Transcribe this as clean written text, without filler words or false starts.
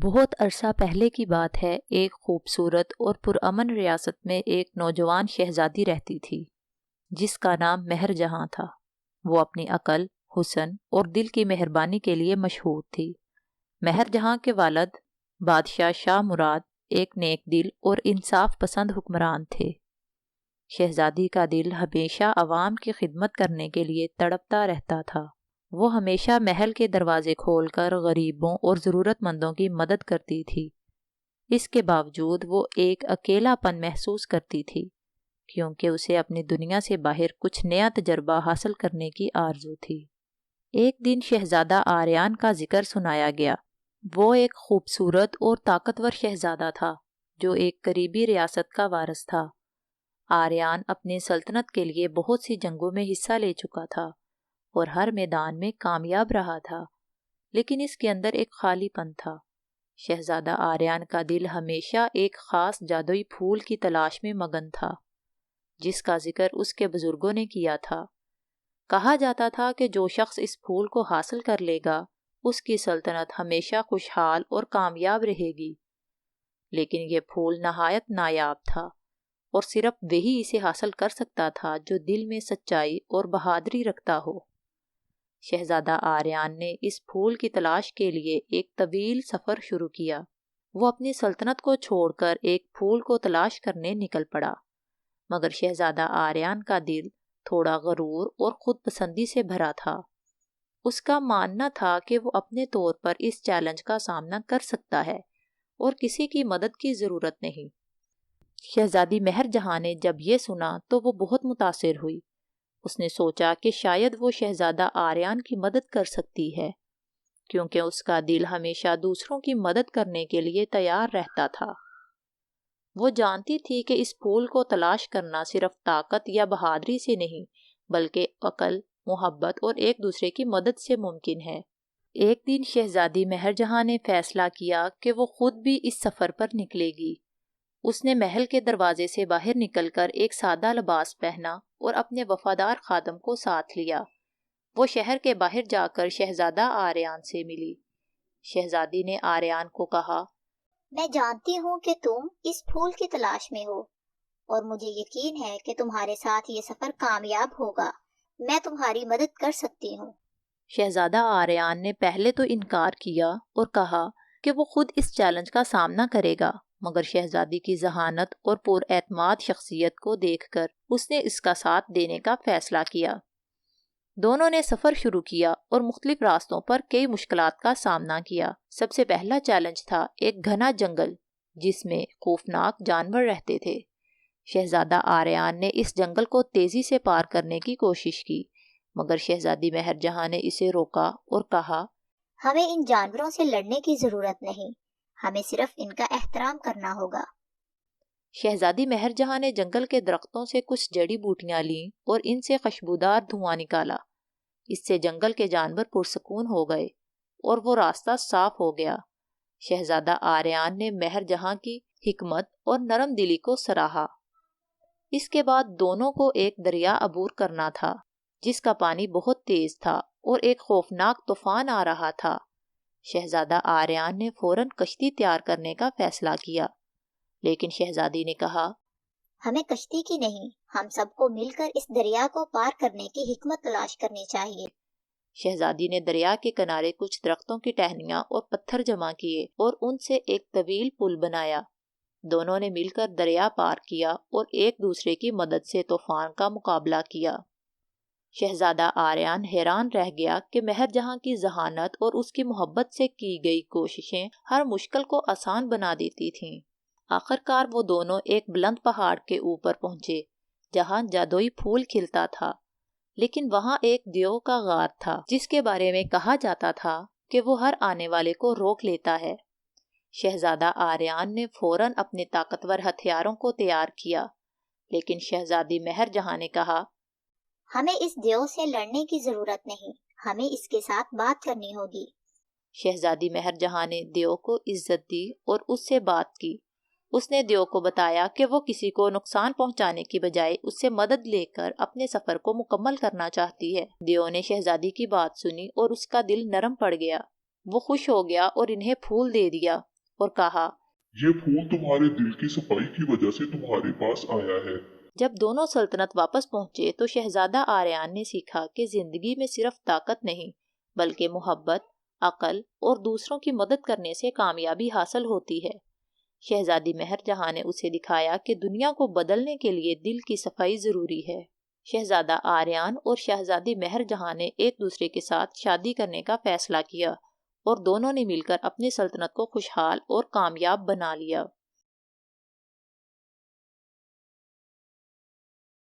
بہت عرصہ پہلے کی بات ہے، ایک خوبصورت اور پرامن ریاست میں ایک نوجوان شہزادی رہتی تھی جس کا نام مہر جہاں تھا۔ وہ اپنی عقل، حسن اور دل کی مہربانی کے لیے مشہور تھی۔ مہر جہاں کے والد بادشاہ شاہ مراد ایک نیک دل اور انصاف پسند حکمران تھے۔ شہزادی کا دل ہمیشہ عوام کی خدمت کرنے کے لیے تڑپتا رہتا تھا۔ وہ ہمیشہ محل کے دروازے کھول کر غریبوں اور ضرورت مندوں کی مدد کرتی تھی۔ اس کے باوجود وہ ایک اکیلا پن محسوس کرتی تھی، کیونکہ اسے اپنی دنیا سے باہر کچھ نیا تجربہ حاصل کرنے کی آرزو تھی۔ ایک دن شہزادہ آریان کا ذکر سنایا گیا۔ وہ ایک خوبصورت اور طاقتور شہزادہ تھا جو ایک قریبی ریاست کا وارث تھا۔ آریان اپنی سلطنت کے لیے بہت سی جنگوں میں حصہ لے چکا تھا اور ہر میدان میں کامیاب رہا تھا، لیکن اس کے اندر ایک خالی پن تھا۔ شہزادہ آریان کا دل ہمیشہ ایک خاص جادوئی پھول کی تلاش میں مگن تھا، جس کا ذکر اس کے بزرگوں نے کیا تھا۔ کہا جاتا تھا کہ جو شخص اس پھول کو حاصل کر لے گا، اس کی سلطنت ہمیشہ خوشحال اور کامیاب رہے گی۔ لیکن یہ پھول نہایت نایاب تھا اور صرف وہی اسے حاصل کر سکتا تھا جو دل میں سچائی اور بہادری رکھتا ہو۔ شہزادہ آریان نے اس پھول کی تلاش کے لیے ایک طویل سفر شروع کیا۔ وہ اپنی سلطنت کو چھوڑ کر ایک پھول کو تلاش کرنے نکل پڑا، مگر شہزادہ آریان کا دل تھوڑا غرور اور خود پسندی سے بھرا تھا۔ اس کا ماننا تھا کہ وہ اپنے طور پر اس چیلنج کا سامنا کر سکتا ہے اور کسی کی مدد کی ضرورت نہیں۔ شہزادی مہر جہاں نے جب یہ سنا تو وہ بہت متاثر ہوئی۔ اس نے سوچا کہ شاید وہ شہزادہ آریان کی مدد کر سکتی ہے، کیونکہ اس کا دل ہمیشہ دوسروں کی مدد کرنے کے لیے تیار رہتا تھا۔ وہ جانتی تھی کہ اس پھول کو تلاش کرنا صرف طاقت یا بہادری سے نہیں، بلکہ عقل، محبت اور ایک دوسرے کی مدد سے ممکن ہے۔ ایک دن شہزادی مہر جہاں نے فیصلہ کیا کہ وہ خود بھی اس سفر پر نکلے گی۔ اس نے محل کے دروازے سے باہر نکل کر ایک سادہ لباس پہنا اور اپنے وفادار خادم کو ساتھ لیا۔ وہ شہر کے باہر جا کر شہزادہ آریان سے ملی۔ شہزادی نے آریان کو کہا، میں جانتی ہوں کہ تم اس پھول کی تلاش میں ہو اور مجھے یقین ہے کہ تمہارے ساتھ یہ سفر کامیاب ہوگا۔ میں تمہاری مدد کر سکتی ہوں۔ شہزادہ آریان نے پہلے تو انکار کیا اور کہا کہ وہ خود اس چیلنج کا سامنا کرے گا، مگر شہزادی کی ذہانت اور پر اعتماد شخصیت کو دیکھ کر اس نے اس کا ساتھ دینے کا فیصلہ کیا۔ دونوں نے سفر شروع کیا اور مختلف راستوں پر کئی مشکلات کا سامنا کیا۔ سب سے پہلا چیلنج تھا ایک گھنا جنگل جس میں خوفناک جانور رہتے تھے۔ شہزادہ آریان نے اس جنگل کو تیزی سے پار کرنے کی کوشش کی، مگر شہزادی مہر جہاں نے اسے روکا اور کہا، ہمیں ان جانوروں سے لڑنے کی ضرورت نہیں، ہمیں صرف ان کا احترام کرنا ہوگا۔ شہزادی مہر جہاں نے جنگل کے درختوں سے کچھ جڑی بوٹیاں لیں اور ان سے خوشبودار دھواں نکالا۔ اس سے جنگل کے جانور پرسکون ہو گئے اور وہ راستہ صاف ہو گیا۔ شہزادہ آریان نے مہر جہاں کی حکمت اور نرم دلی کو سراہا۔ اس کے بعد دونوں کو ایک دریا عبور کرنا تھا جس کا پانی بہت تیز تھا اور ایک خوفناک طوفان آ رہا تھا۔ شہزادہ آریان نے فوراً کشتی تیار کرنے کا فیصلہ کیا، لیکن شہزادی نے کہا، ہمیں کشتی کی نہیں، ہم سب کو مل کر اس دریا کو پار کرنے کی حکمت تلاش کرنی چاہیے۔ شہزادی نے دریا کے کنارے کچھ درختوں کی ٹہنیاں اور پتھر جمع کیے اور ان سے ایک طویل پل بنایا۔ دونوں نے مل کر دریا پار کیا اور ایک دوسرے کی مدد سے طوفان کا مقابلہ کیا۔ شہزادہ آریان حیران رہ گیا کہ مہر جہاں کی ذہانت اور اس کی محبت سے کی گئی کوششیں ہر مشکل کو آسان بنا دیتی تھیں۔ آخرکار وہ دونوں ایک بلند پہاڑ کے اوپر پہنچے جہاں جادوئی پھول کھلتا تھا، لیکن وہاں ایک دیو کا غار تھا جس کے بارے میں کہا جاتا تھا کہ وہ ہر آنے والے کو روک لیتا ہے۔ شہزادہ آریان نے فوراً اپنے طاقتور ہتھیاروں کو تیار کیا، لیکن شہزادی مہر جہاں نے کہا، ہمیں اس دیو سے لڑنے کی ضرورت نہیں، ہمیں اس کے ساتھ بات کرنی ہوگی۔ شہزادی مہر جہاں نے دیو کو عزت دی اور اس سے بات کی۔ اس نے دیو کو بتایا کہ وہ کسی کو نقصان پہنچانے کی بجائے اس سے مدد لے کر اپنے سفر کو مکمل کرنا چاہتی ہے۔ دیو نے شہزادی کی بات سنی اور اس کا دل نرم پڑ گیا۔ وہ خوش ہو گیا اور انہیں پھول دے دیا اور کہا، یہ پھول تمہارے دل کی صفائی کی وجہ سے تمہارے پاس آیا ہے۔ جب دونوں سلطنت واپس پہنچے تو شہزادہ آریان نے سیکھا کہ زندگی میں صرف طاقت نہیں بلکہ محبت، عقل اور دوسروں کی مدد کرنے سے کامیابی حاصل ہوتی ہے۔ شہزادی مہر جہاں نے اسے دکھایا کہ دنیا کو بدلنے کے لیے دل کی صفائی ضروری ہے۔ شہزادہ آریان اور شہزادی مہر جہاں نے ایک دوسرے کے ساتھ شادی کرنے کا فیصلہ کیا اور دونوں نے مل کر اپنی سلطنت کو خوشحال اور کامیاب بنا لیا۔